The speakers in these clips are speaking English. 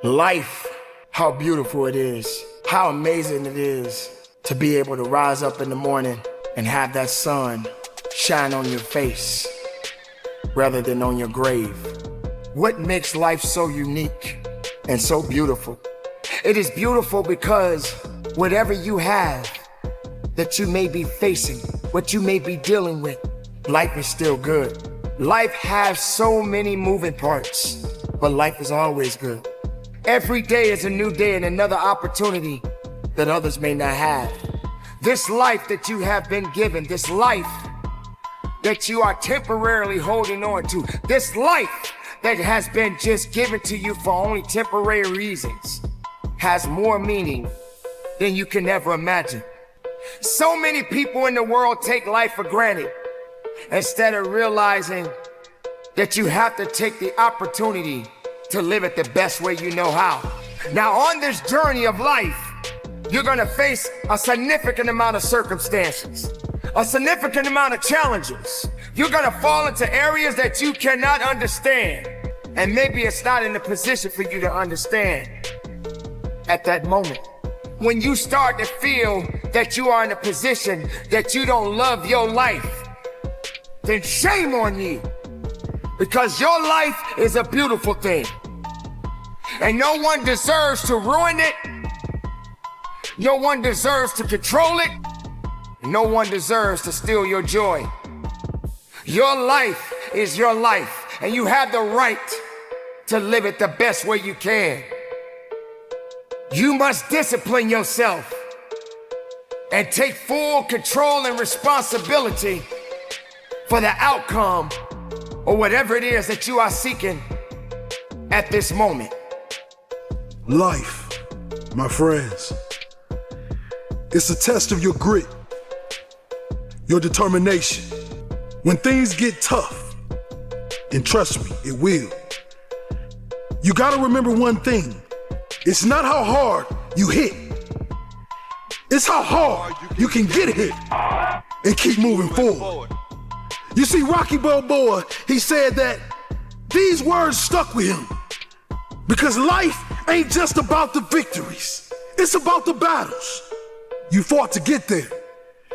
Life, how beautiful it is, how amazing it is to be able to rise up in the morning and have that sun shine on your face rather than on your grave. What makes life so unique and so beautiful? It is beautiful because whatever you have that you may be facing, what you may be dealing with, life is still good. Life has so many moving parts, but life is always good. Every day is a new day and another opportunity that others may not have. This life that you have been given, this life that you are temporarily holding on to, this life that has been just given to you for only temporary reasons, has more meaning than you can ever imagine. So many people in the world take life for granted instead of realizing that you have to take the opportunity to live it the best way you know how. Now, on this journey of life, you're gonna face a significant amount of circumstances, a significant amount of challenges. You're gonna fall into areas that you cannot understand, and maybe it's not in the position for you to understand at that moment. When you start to feel that you are in a position that you don't love your life, then shame on you. Because your life is a beautiful thing. And no one deserves to ruin it. No one deserves to control it. No one deserves to steal your joy. Your life is your life, and you have the right to live it the best way you can. You must discipline yourself and take full control and responsibility for the outcome or whatever it is that you are seeking at this moment. Life, my friends, it's a test of your grit, your determination. When things get tough, and trust me, it will, you gotta remember one thing. It's not how hard you hit. It's how hard you can get hit and keep moving forward. You see, Rocky Balboa, he said that these words stuck with him because life ain't just about the victories. It's about the battles you fought to get there.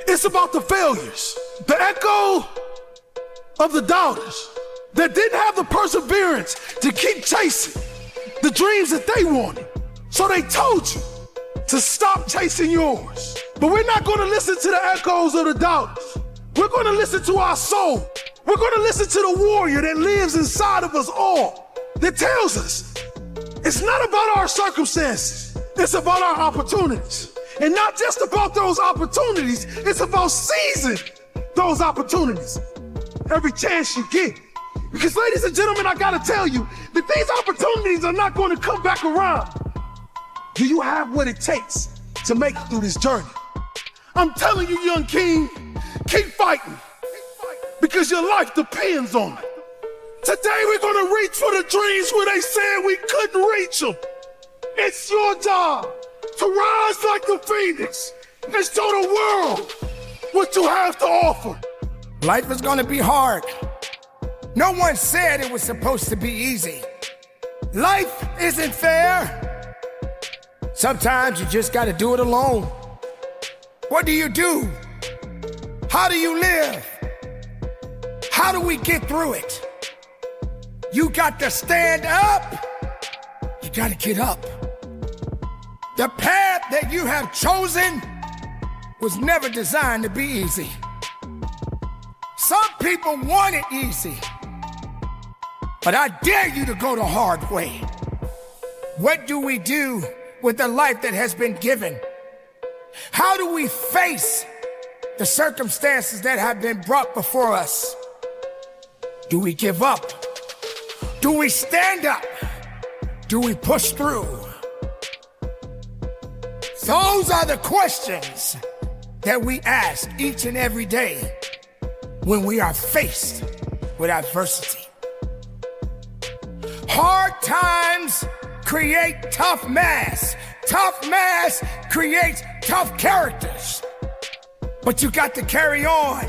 It's about the failures, the echo of the doubters that didn't have the perseverance to keep chasing the dreams that they wanted. So they told you to stop chasing yours. But we're not gonna listen to the echoes of the doubters. We're gonna listen to our soul. We're gonna listen to the warrior that lives inside of us all, that tells us it's not about our circumstances, it's about our opportunities. And not just about those opportunities, it's about seizing those opportunities every chance you get. Because ladies and gentlemen, I gotta tell you that these opportunities are not gonna come back around. Do you have what it takes to make it through this journey? I'm telling you, young king, keep fighting, because your life depends on it. Today we're gonna reach for the dreams where they said we couldn't reach them. It's your job to rise like the phoenix and show the world what you have to offer. Life is gonna be hard. No one said it was supposed to be easy. Life isn't fair. Sometimes you just gotta do it alone. What do you do? How do you live? How do we get through it? You got to stand up. You gotta get up. The path that you have chosen was never designed to be easy. Some people want it easy, but I dare you to go the hard way. What do we do with the life that has been given? How do we face the circumstances that have been brought before us? Do we give up? Do we stand up? Do we push through? Those are the questions that we ask each and every day when we are faced with adversity. Hard times create tough mass. Tough mass creates tough characters. But you got to carry on.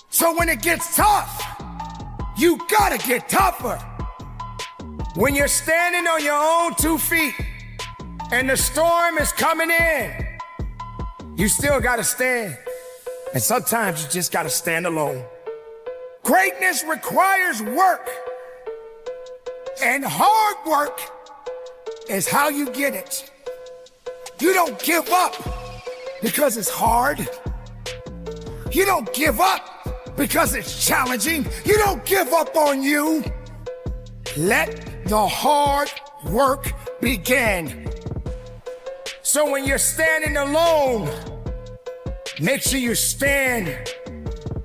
So when it gets tough, you gotta get tougher. When you're standing on your own 2 feet and the storm is coming in, you still gotta stand. And sometimes you just gotta stand alone. Greatness requires work. And hard work is how you get it. You don't give up because it's hard. You don't give up because it's challenging. You don't give up on you. Let the hard work begin. So when you're standing alone, make sure you stand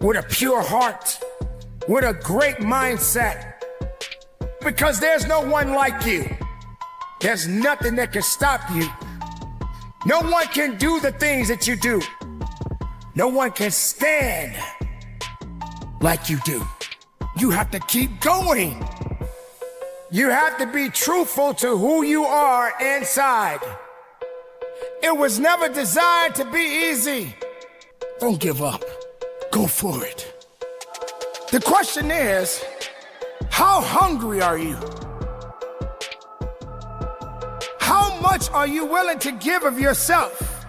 with a pure heart, with a great mindset, because there's no one like you. There's nothing that can stop you. No one can do the things that you do. No one can stand like you do. You have to keep going. You have to be truthful to who you are inside. It was never designed to be easy. Don't give up. Go for it. The question is, how hungry are you? How much are you willing to give of yourself?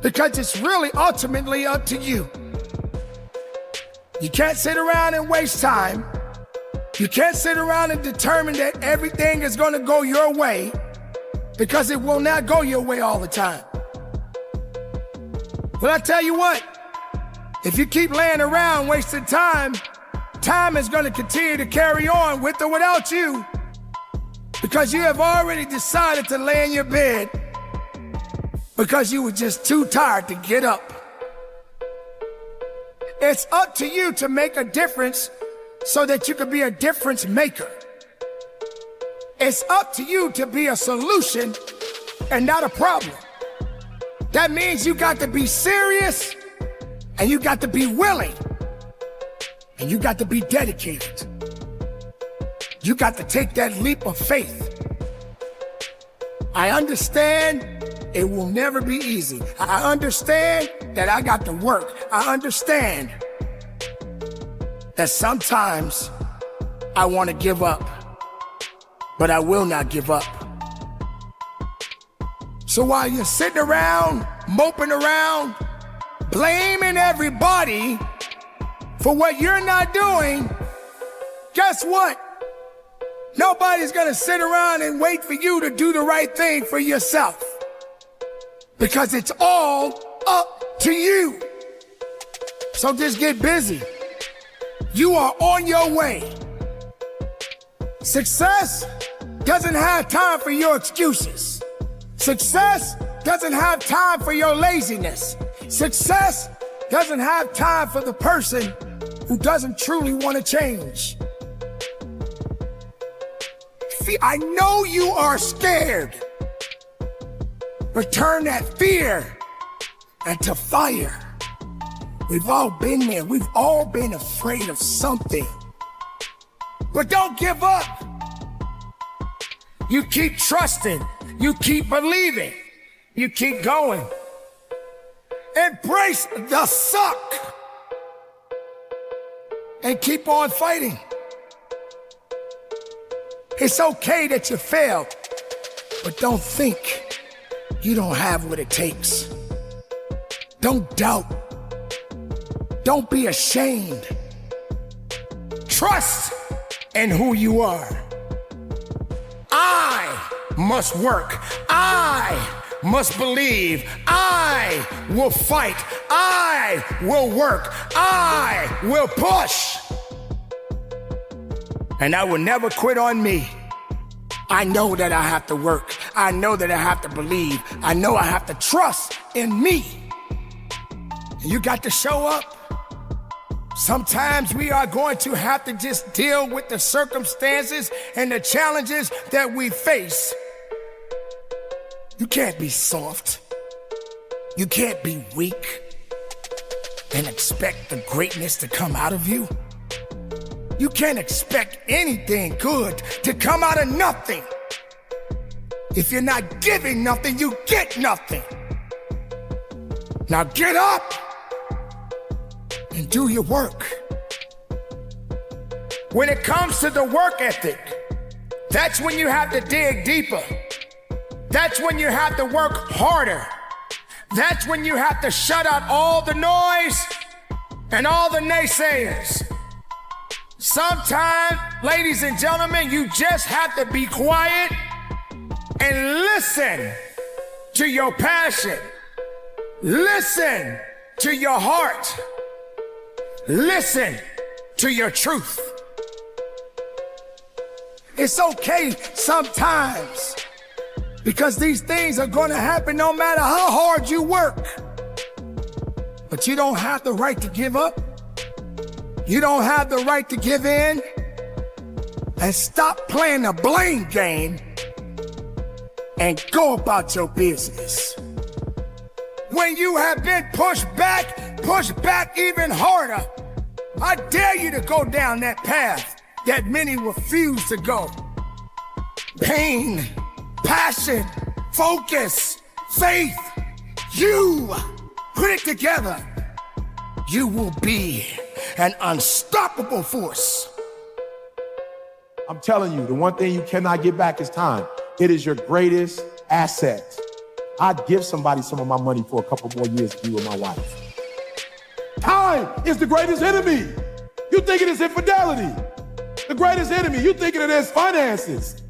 Because it's really ultimately up to you. You can't sit around and waste time. You can't sit around and determine that everything is going to go your way, because it will not go your way all the time. Well, I tell you what, if you keep laying around wasting time, time is going to continue to carry on with or without you, because you have already decided to lay in your bed because you were just too tired to get up. It's up to you to make a difference so that you can be a difference maker. It's up to you to be a solution and not a problem. That means you got to be serious, and you got to be willing, and you got to be dedicated. You got to take that leap of faith. I understand it will never be easy. I understand that I got to work. I understand that sometimes I want to give up, but I will not give up. So while you're sitting around, moping around, blaming everybody for what you're not doing, guess what? Nobody's gonna sit around and wait for you to do the right thing for yourself, because it's all up to you. So just get busy. You are on your way. Success doesn't have time for your excuses. Success doesn't have time for your laziness. Success doesn't have time for the person who doesn't truly want to change. I know you are scared, but turn that fear into fire. We've all been there. We've all been afraid of something. But don't give up. You keep trusting. You keep believing. You keep going. Embrace the suck and keep on fighting. It's okay that you fail, but don't think you don't have what it takes. Don't doubt. Don't be ashamed. Trust in who you are. I must work. I must believe. I will fight. I will work. I will push. And I will never quit on me. I know that I have to work. I know that I have to believe. I know I have to trust in me. And you got to show up. Sometimes we are going to have to just deal with the circumstances and the challenges that we face. You can't be soft. You can't be weak and expect the greatness to come out of you. You can't expect anything good to come out of nothing. If you're not giving nothing, you get nothing. Now get up and do your work. When it comes to the work ethic, That's when you have to dig deeper. That's when you have to work harder. That's when you have to shut out all the noise and all the naysayers. Sometimes, ladies and gentlemen, you just have to be quiet and listen to your passion. Listen to your heart. Listen to your truth. It's okay sometimes, because these things are going to happen no matter how hard you work. But you don't have the right to give up. You don't have the right to give in. And stop playing the blame game and go about your business. When you have been pushed back even harder. I dare you to go down that path that many refuse to go. Pain, passion, focus, faith. You put it together. You will be an unstoppable force. I'm telling you, the one thing you cannot get back is time. It is your greatest asset. I'd give somebody some of my money for a couple more years to be with my wife. Time is the greatest enemy. You thinking it's infidelity. The greatest enemy. You thinking it is finances.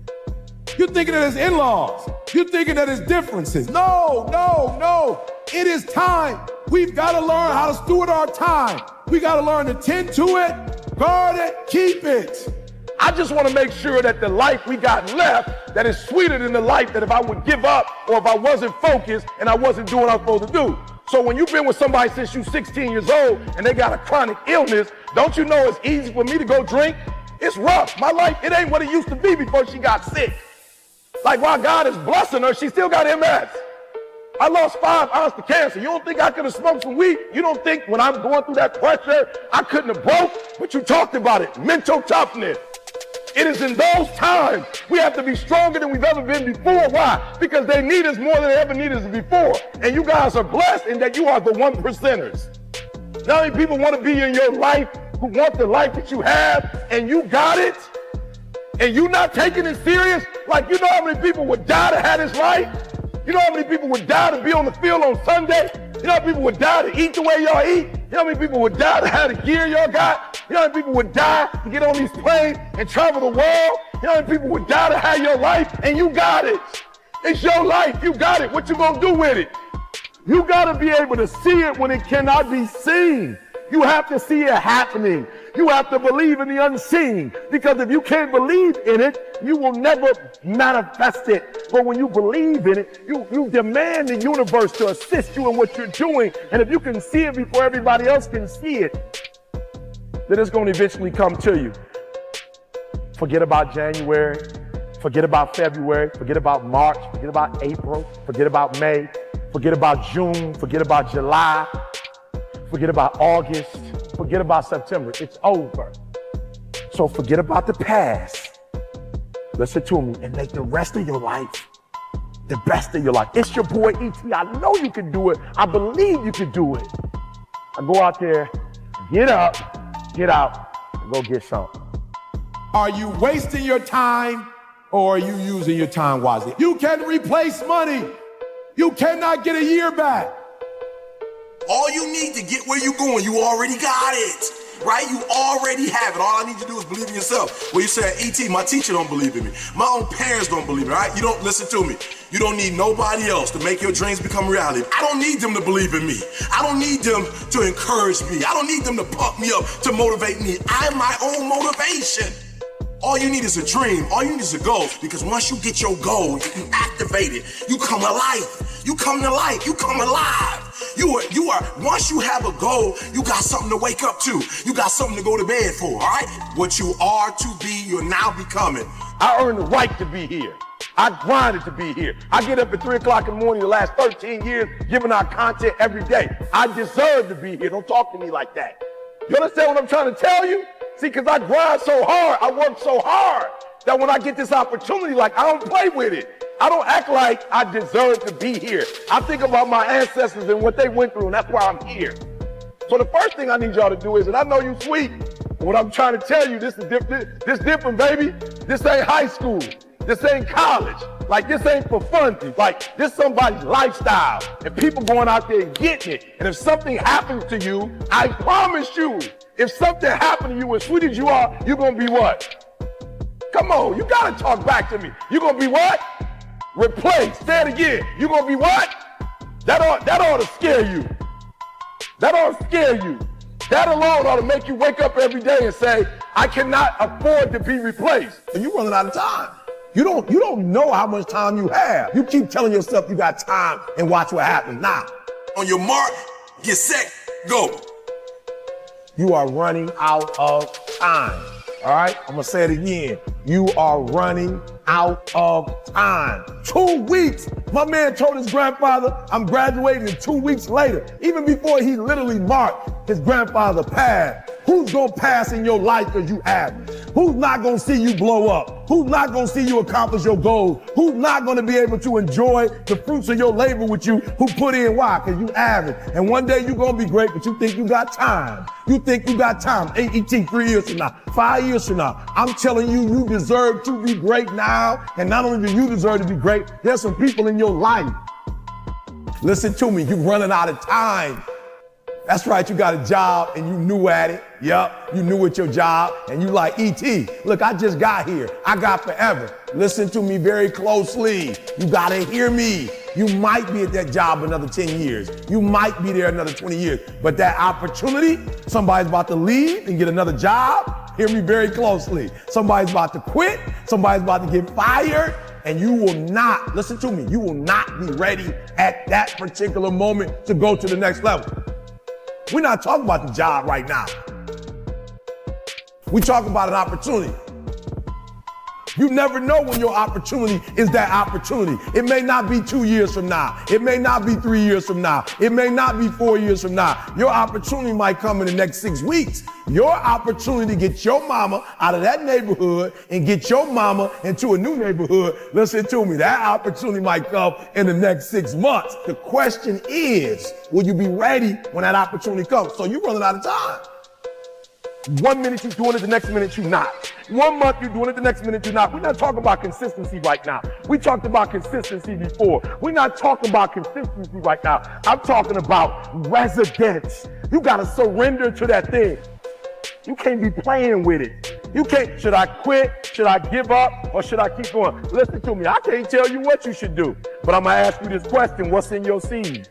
You thinking it is in-laws. You thinking that it's differences. No. It is time. We've got to learn how to steward our time. We got to learn to tend to it, guard it, keep it. I just want to make sure that the life we got left, that is sweeter than the life that if I would give up or if I wasn't focused and I wasn't doing what I was supposed to do. So when you've been with somebody since you're 16 years old and they got a chronic illness, don't you know it's easy for me to go drink? It's rough. My life, it ain't what it used to be before she got sick. Like while God is blessing her, she still got MS. I lost 5 ounces to cancer. You don't think I could have smoked some weed? You don't think when I'm going through that pressure, I couldn't have broke? But you talked about it, mental toughness. It is in those times we have to be stronger than we've ever been before. Why? Because they need us more than they ever needed us before. And you guys are blessed in that you are the 1%ers. Now many people want to be in your life who want the life that you have, and you got it, and you not taking it serious. Like, you know how many people would die to have this life? You know how many people would die to be on the field on Sunday? You know how many people would die to eat the way y'all eat? You know how many people would die to have the gear y'all got? You know how many people would die to get on these planes and travel the world? You know how many people would die to have your life? And you got it. It's your life. You got it. What you gonna do with it? You gotta be able to see it when it cannot be seen. You have to see it happening. You have to believe in the unseen, because if you can't believe in it, you will never manifest it. But when you believe in it, you demand the universe to assist you in what you're doing. And if you can see it before everybody else can see it, then it's going to eventually come to you. Forget about January. Forget about February. Forget about March. Forget about April. Forget about May. Forget about June. Forget about July. Forget about August. Forget about September. It's over. So forget about the past. Listen to me and make the rest of your life the best of your life. It's your boy E.T. I know you can do it. I believe you can do it. I go out there, get up, get out, and go get something. Are you wasting your time, or are you using your time wisely? You can replace money. You cannot get a year back. All you need to get where you're going, you already got it, right? You already have it. All I need to do is believe in yourself. Well, you say, E.T., my teacher don't believe in me. My own parents don't believe in me, right? You don't listen to me. You don't need nobody else to make your dreams become reality. I don't need them to believe in me. I don't need them to encourage me. I don't need them to pump me up, to motivate me. I'm my own motivation. All you need is a dream. All you need is a goal. Because once you get your goal, you activate it. You come alive. You come to life. You come alive. You are, once you have a goal, you got something to wake up to. You got something to go to bed for, all right? What you are to be, you're now becoming. I earned the right to be here. I grinded to be here. I get up at 3 o'clock in the morning the last 13 years, giving out content every day. I deserve to be here. Don't talk to me like that. You understand what I'm trying to tell you? See, because I grind so hard, I work so hard, that when I get this opportunity, like, I don't play with it. I don't act like I deserve to be here. I think about my ancestors and what they went through, and that's why I'm here. So the first thing I need y'all to do is, and I know you sweet, What I'm trying to tell you, this is this different, baby. This ain't high school. This ain't college. Like, this ain't for fun. Like, this somebody's lifestyle. And people going out there and getting it. And if something happens to you, I promise you, if something happened to you, as sweet as you are, you're going to be what? Come on, you got to talk back to me. You're going to be what? Replaced. Say it again. You're going to be what? That ought to scare you. That ought to scare you. That alone ought to make you wake up every day and say, I cannot afford to be replaced. And you're running out of time. You don't know how much time you have. You keep telling yourself you got time and watch what happens. Nah. On your mark, get set, go. You are running out of time. All right? I'm gonna say it again. You are running out of time. 2 weeks. My man told his grandfather, I'm graduating, and 2 weeks later, even before he literally marked his grandfather passed. Who's gonna pass in your life because you have it? Who's not gonna see you blow up? Who's not gonna see you accomplish your goals? Who's not gonna be able to enjoy the fruits of your labor with you? Who put in why? Because you have it. And one day you're gonna be great, but you think you got time. You think you got time. AET 3 years from now, 5 years from now. I'm telling you, you deserve to be great now. And not only do you deserve to be great, there's some people in your life. Listen to me, you're running out of time. That's right, you got a job and you new at it. Yup, you new at your job and you like, E.T., look, I just got here. I got forever. Listen to me very closely. You gotta hear me. You might be at that job another 10 years. You might be there another 20 years. But that opportunity, somebody's about to leave and get another job. Hear me very closely. Somebody's about to quit. Somebody's about to get fired. And you will not, listen to me, you will not be ready at that particular moment to go to the next level. We're not talking about the job right now. We talk about an opportunity. You never know when your opportunity is that opportunity. It may not be 2 years from now. It may not be 3 years from now. It may not be 4 years from now. Your opportunity might come in the next 6 weeks. Your opportunity to get your mama out of that neighborhood and get your mama into a new neighborhood, listen to me, that opportunity might come in the next 6 months. The question is, will you be ready when that opportunity comes? So you're running out of time. 1 minute you're doing it, the next minute you're not. 1 month you're doing it, the next minute you're not. We're not talking about consistency right now. We talked about consistency before. We're not talking about consistency right now. I'm talking about residence. You gotta surrender to that thing. You can't be playing with it. You can't, should I quit? Should I give up? Or should I keep going? Listen to me, I can't tell you what you should do. But I'm gonna ask you this question, what's in your seed?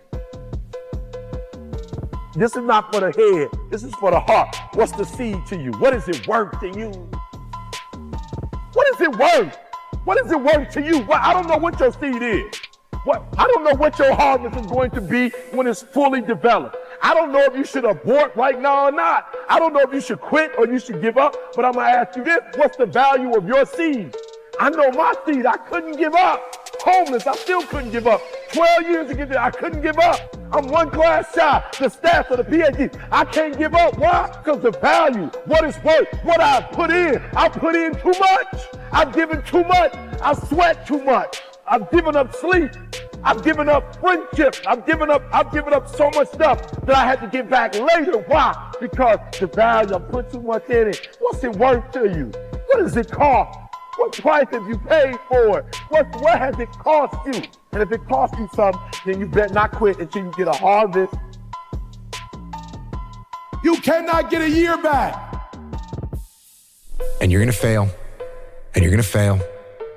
This is not for the head. This is for the heart. What's the seed to you? What is it worth to you? What is it worth? What is it worth to you? I don't know what your seed is. I don't know what your harvest is going to be when it's fully developed. I don't know if you should abort right now or not. I don't know if you should quit or you should give up. But I'm going to ask you this. What's the value of your seed? I know my seed. I couldn't give up. Homeless, I still couldn't give up. 12 years to get there, I couldn't give up. I'm one class shy, the stats of the PhD. I can't give up. Why? Because the value, what it's worth, what I put in too much. I've given too much. I sweat too much. I've given up sleep. I've given up friendships. I've given up so much stuff that I had to get back later. Why? Because the value, I put too much in it. What's it worth to you? What does it cost? What price have you paid for it? What has it cost you? And if it costs you something, then you better not quit until you get a harvest. You cannot get a year back. And you're gonna fail, and you're gonna fail,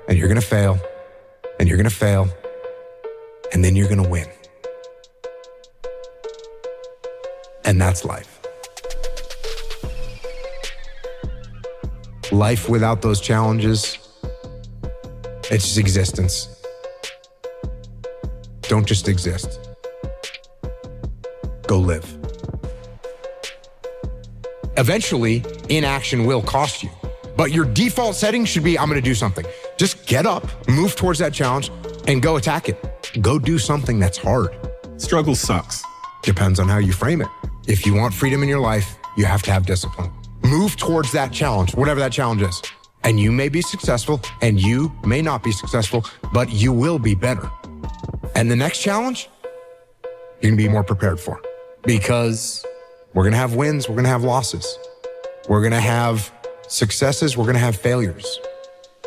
and you're gonna fail, and you're gonna fail, and then you're gonna win. And that's life. Life without those challenges, it's just existence. Don't just exist. Go live. Eventually, inaction will cost you, but your default setting should be, I'm gonna do something. Just get up, move towards that challenge, and go attack it. Go do something that's hard. Struggle sucks. Depends on how you frame it. If you want freedom in your life, you have to have discipline. Move towards that challenge, whatever that challenge is. And you may be successful and you may not be successful, but you will be better. And the next challenge, you're gonna be more prepared for, because we're gonna have wins, we're gonna have losses. We're going to have successes. We're going to have failures.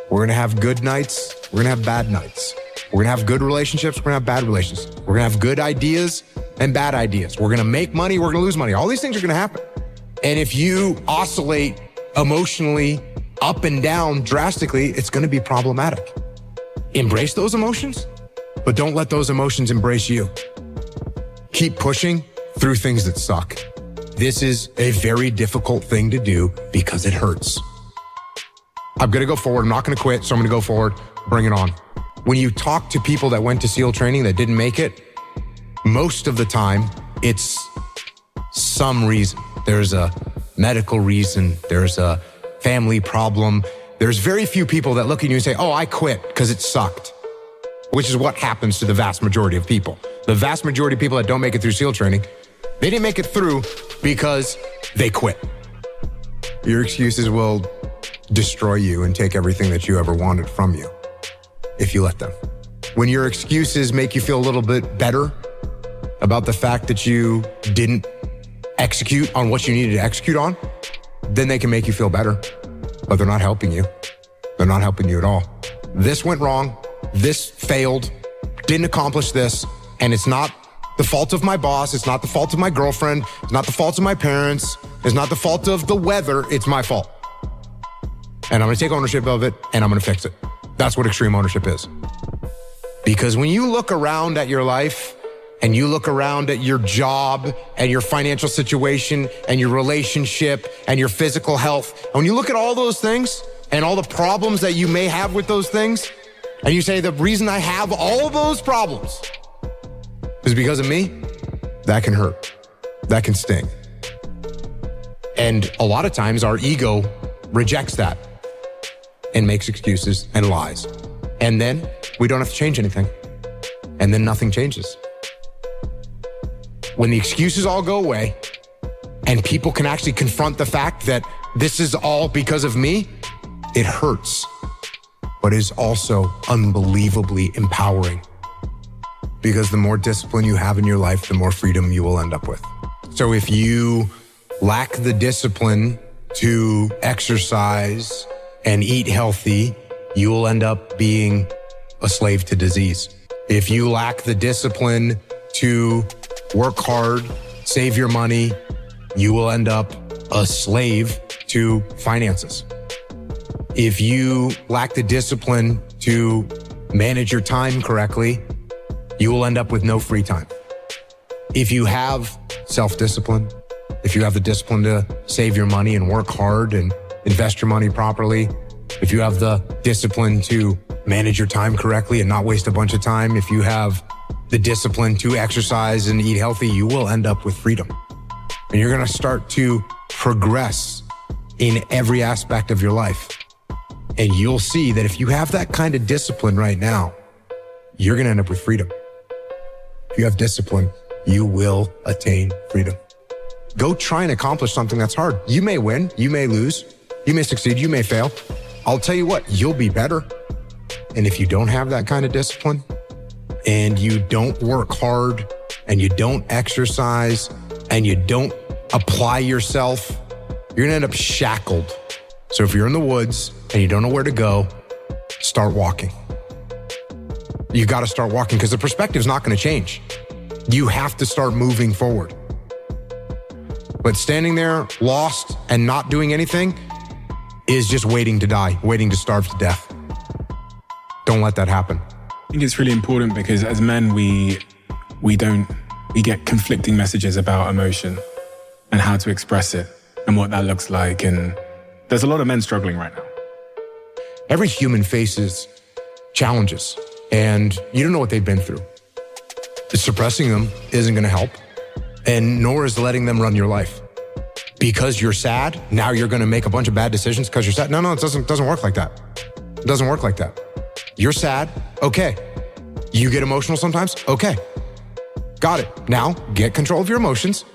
We're going to have good nights. We're going to have bad nights. We're going to have good relationships. We're going to have bad relationships. We're going to have good ideas and bad ideas. We're going to make money. We're going to lose money. All these things are going to happen. And if you oscillate emotionally up and down drastically, it's going to be problematic. Embrace those emotions, but don't let those emotions embrace you. Keep pushing through things that suck. This is a very difficult thing to do because it hurts. I'm going to go forward. I'm not going to quit, so I'm going to go forward. Bring it on. When you talk to people that went to SEAL training that didn't make it, most of the time, it's some reason. There's a medical reason. There's a family problem. There's very few people that look at you and say, oh, I quit because it sucked, which is what happens to the vast majority of people. The vast majority of people that don't make it through SEAL training, they didn't make it through because they quit. Your excuses will destroy you and take everything that you ever wanted from you if you let them. When your excuses make you feel a little bit better about the fact that you didn't execute on what you needed to execute on, then they can make you feel better, but they're not helping you. They're not helping you at all. This went wrong. This failed. Didn't accomplish this. And it's not the fault of my boss. It's not the fault of my girlfriend. It's not the fault of my parents. It's not the fault of the weather. It's my fault. And I'm going to take ownership of it and I'm going to fix it. That's what extreme ownership is. Because when you look around at your life and you look around at your job and your financial situation and your relationship and your physical health, and when you look at all those things and all the problems that you may have with those things, and you say, the reason I have all those problems is because of me, that can hurt. That can sting. And a lot of times our ego rejects that and makes excuses and lies. And then we don't have to change anything. And then nothing changes. When the excuses all go away and people can actually confront the fact that this is all because of me, it hurts, but is also unbelievably empowering. Because the more discipline you have in your life, the more freedom you will end up with. So if you lack the discipline to exercise and eat healthy, you will end up being a slave to disease. If you lack the discipline to work hard, save your money, you will end up a slave to finances. If you lack the discipline to manage your time correctly, you will end up with no free time. If you have self-discipline, if you have the discipline to save your money and work hard and invest your money properly, if you have the discipline to manage your time correctly and not waste a bunch of time, if you have the discipline to exercise and eat healthy, you will end up with freedom. And you're going to start to progress in every aspect of your life. And you'll see that if you have that kind of discipline right now, you're going to end up with freedom. If you have discipline, you will attain freedom. Go try and accomplish something that's hard. You may win, you may lose, you may succeed, you may fail. I'll tell you what, you'll be better. And if you don't have that kind of discipline and you don't work hard and you don't exercise and you don't apply yourself, you're gonna end up shackled. So if you're in the woods and you don't know where to go, start walking. You gotta start walking because the perspective's not gonna change. You have to start moving forward. But standing there lost and not doing anything is just waiting to die, waiting to starve to death. Don't let that happen. I think it's really important because as men, we get conflicting messages about emotion and how to express it and what that looks like. And there's a lot of men struggling right now. Every human faces challenges and you don't know what they've been through. Suppressing them isn't going to help, and nor is letting them run your life. Because you're sad, now you're going to make a bunch of bad decisions because you're sad. No, it doesn't work like that. It doesn't work like that. You're sad. Okay. You get emotional sometimes. Okay. Got it. Now get control of your emotions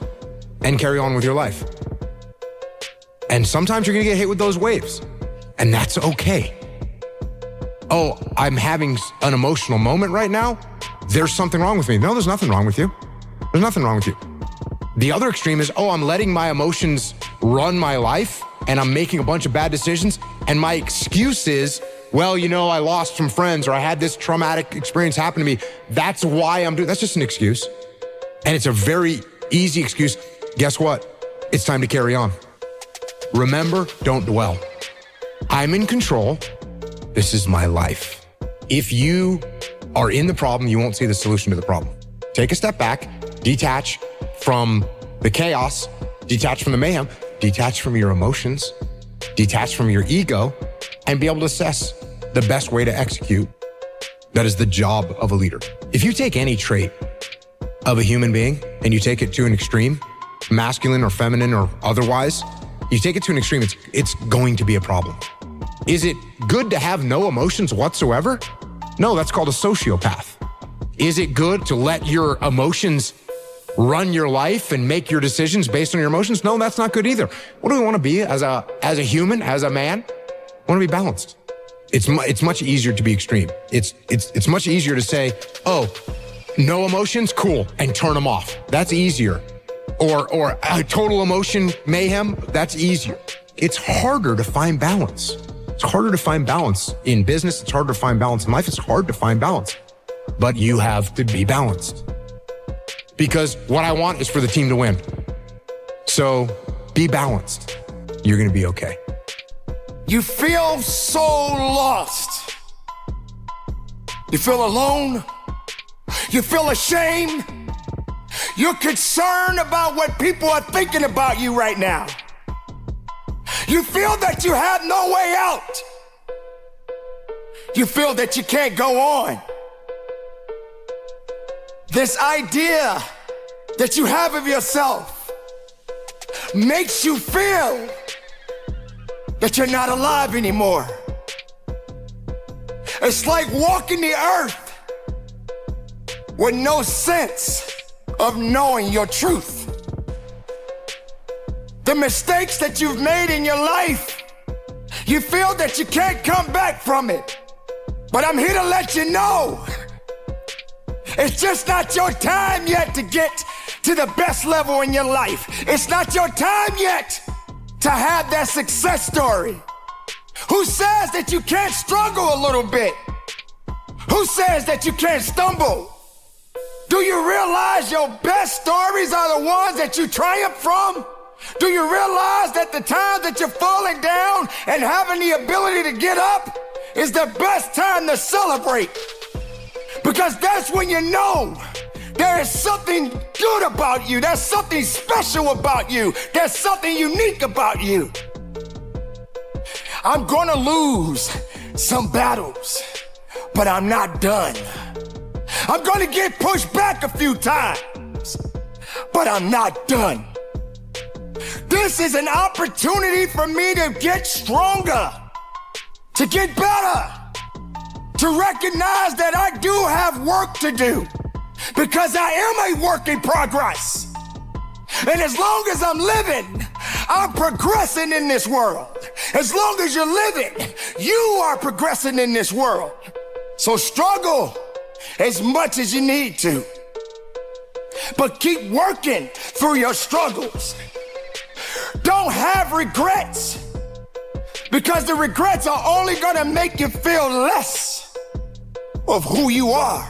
and carry on with your life. And sometimes you're going to get hit with those waves, and that's okay. Oh, I'm having an emotional moment right now. There's something wrong with me. No, there's nothing wrong with you. There's nothing wrong with you. The other extreme is, oh, I'm letting my emotions run my life. and I'm making a bunch of bad decisions, and my excuse is, well, you know, I lost some friends or I had this traumatic experience happen to me. That's why I'm doing, that's just an excuse. And it's a very easy excuse. Guess what? It's time to carry on. Remember, don't dwell. I'm in control. This is my life. If you are in the problem, you won't see the solution to the problem. Take a step back, detach from the chaos, detach from the mayhem, detach from your emotions, detach from your ego, and be able to assess the best way to execute. That is the job of a leader. If you take any trait of a human being and you take it to an extreme, masculine or feminine or otherwise, you take it to an extreme, it's going to be a problem. Is it good to have no emotions whatsoever? No, that's called a sociopath. Is it good to let your emotions run your life and make your decisions based on your emotions? No, that's not good either. What do we want to be as a human, as a man? I want to be balanced. It's much easier to be extreme. It's much easier to say, oh, no emotions, cool, and turn them off. That's easier. Or a total emotion mayhem, that's easier. It's harder to find balance. It's harder to find balance in business. It's harder to find balance in life. It's hard to find balance. But you have to be balanced. Because what I want is for the team to win. So be balanced. You're going to be okay. You feel so lost. You feel alone. You feel ashamed. You're concerned about what people are thinking about you right now. You feel that you have no way out. You feel that you can't go on. This idea that you have of yourself makes you feel that you're not alive anymore. It's like walking the earth with no sense of knowing your truth. The mistakes that you've made in your life, you feel that you can't come back from it. But I'm here to let you know, it's just not your time yet to get to the best level in your life. It's not your time yet to have that success story. Who says that you can't struggle a little bit? Who says that you can't stumble? Do you realize your best stories are the ones that you triumph from? Do you realize that the time that you're falling down and having the ability to get up is the best time to celebrate? Because that's when you know there is something good about you. There's something special about you. There's something unique about you. I'm gonna lose some battles, but I'm not done. I'm gonna get pushed back a few times, but I'm not done. This is an opportunity for me to get stronger, to get better, to recognize that I do have work to do, because I am a work in progress. And as long as I'm living, I'm progressing in this world. As long as you're living, you are progressing in this world. So struggle as much as you need to, but keep working through your struggles. Don't have regrets, because the regrets are only gonna make you feel less of who you are.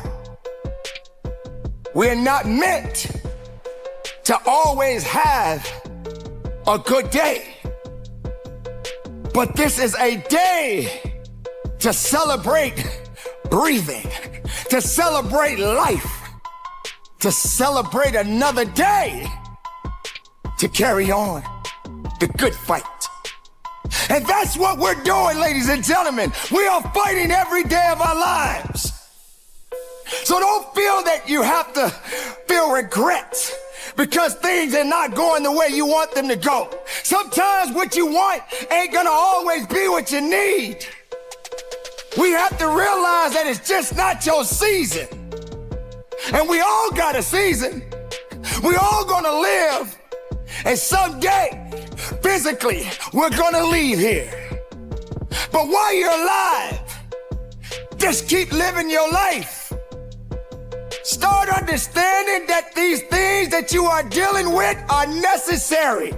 We're not meant to always have a good day, but this is a day to celebrate breathing, to celebrate life, to celebrate another day, to carry on the good fight. And that's what we're doing, ladies and gentlemen. We are fighting every day of our lives. So don't feel that you have to feel regret because things are not going the way you want them to go. Sometimes what you want ain't gonna always be what you need. We have to realize that it's just not your season. And we all got a season. We all gonna live. And someday, physically, we're gonna leave here. But while you're alive, just keep living your life. Start understanding that these things that you are dealing with are necessary.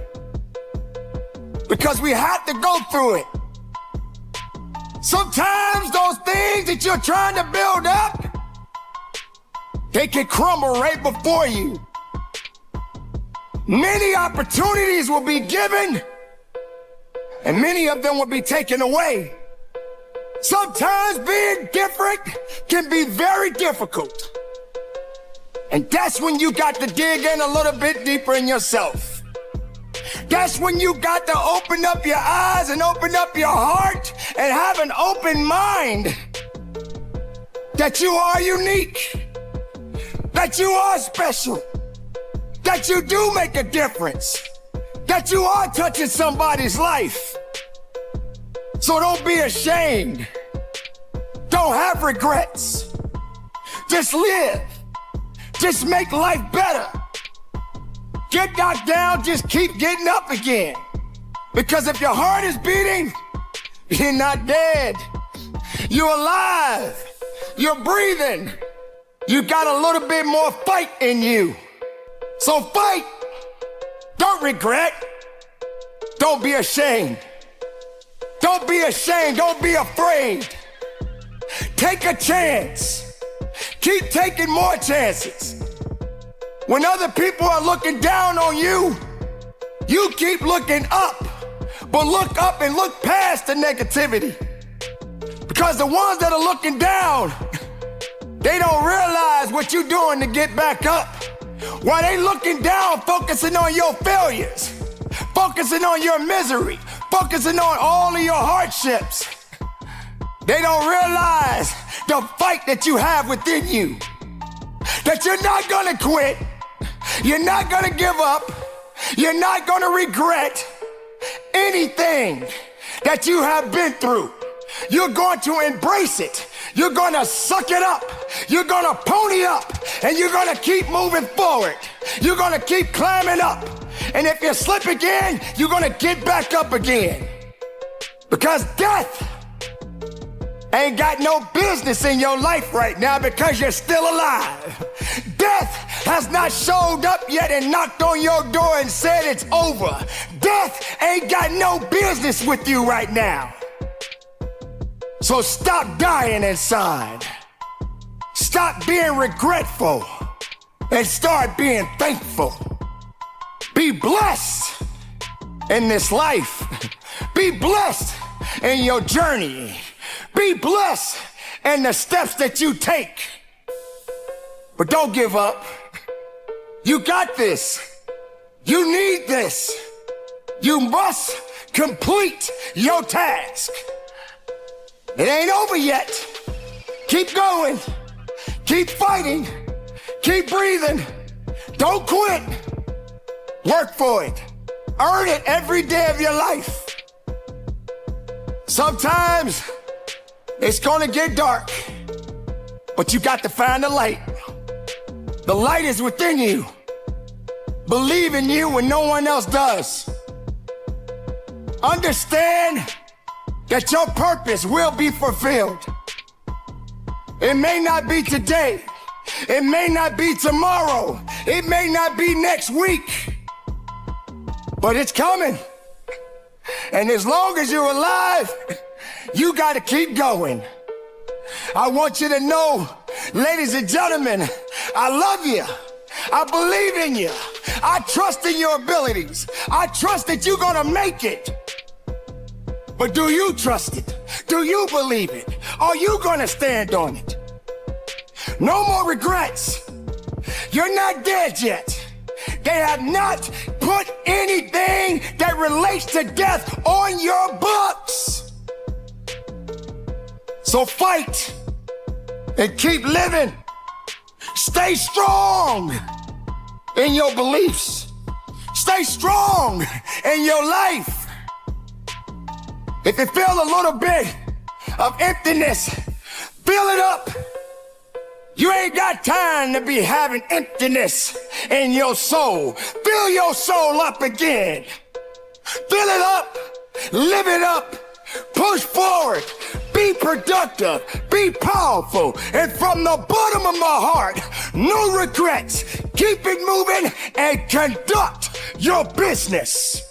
because we have to go through it. Sometimes those things that you're trying to build up, they can crumble right before you. Many opportunities will be given, and many of them will be taken away. Sometimes being different can be very difficult. And that's when you got to dig in a little bit deeper in yourself. That's when you got to open up your eyes and open up your heart and have an open mind that you are unique, that you are special, that you do make a difference, that you are touching somebody's life. So don't be ashamed. Don't have regrets. Just live. Just make life better. Get knocked down, just keep getting up again. Because if your heart is beating, you're not dead. You're alive. You're breathing. You got a little bit more fight in you. So fight. Don't regret. Don't be ashamed. Don't be ashamed. Don't be afraid. Take a chance. Keep taking more chances. When other people are looking down on you, you keep looking up. But look up and look past the negativity. Because the ones that are looking down, they don't realize what you're doing to get back up. While they looking down, focusing on your failures, focusing on your misery, focusing on all of your hardships. They don't realize the fight that you have within you. That you're not gonna quit. You're not gonna give up. You're not gonna regret anything that you have been through. You're going to embrace it. You're gonna suck it up. You're gonna pony up, and you're gonna keep moving forward. You're gonna keep climbing up. And if you slip again, you're gonna get back up again. Because death ain't got no business in your life right now because you're still alive. Death has not showed up yet and knocked on your door and said it's over. Death ain't got no business with you right now. So stop dying inside. Stop being regretful and start being thankful. Be blessed in this life. Be blessed in your journey. Be blessed in the steps that you take. But don't give up. You got this. You need this. You must complete your task. It ain't over yet. Keep going. Keep fighting. Keep breathing. Don't quit. Work for it. Earn it every day of your life. Sometimes it's gonna get dark, but you got to find the light. The light is within you. Believe in you when no one else does. Understand that your purpose will be fulfilled. It may not be today. It may not be tomorrow. It may not be next week. But it's coming. And as long as you're alive, you got to keep going. I want you to know, ladies and gentlemen, I love you. I believe in you. I trust in your abilities. I trust that you're going to make it. But do you trust it? Do you believe it? Are you going to stand on it? No more regrets. You're not dead yet. They have not put anything that relates to death on your books. So fight and keep living. Stay strong in your beliefs. Stay strong in your life. If you feel a little bit of emptiness, fill it up. You ain't got time to be having emptiness in your soul. Fill your soul up again. Fill it up. Live it up. Push forward. Be productive. Be powerful. And from the bottom of my heart, no regrets. Keep it moving and conduct your business.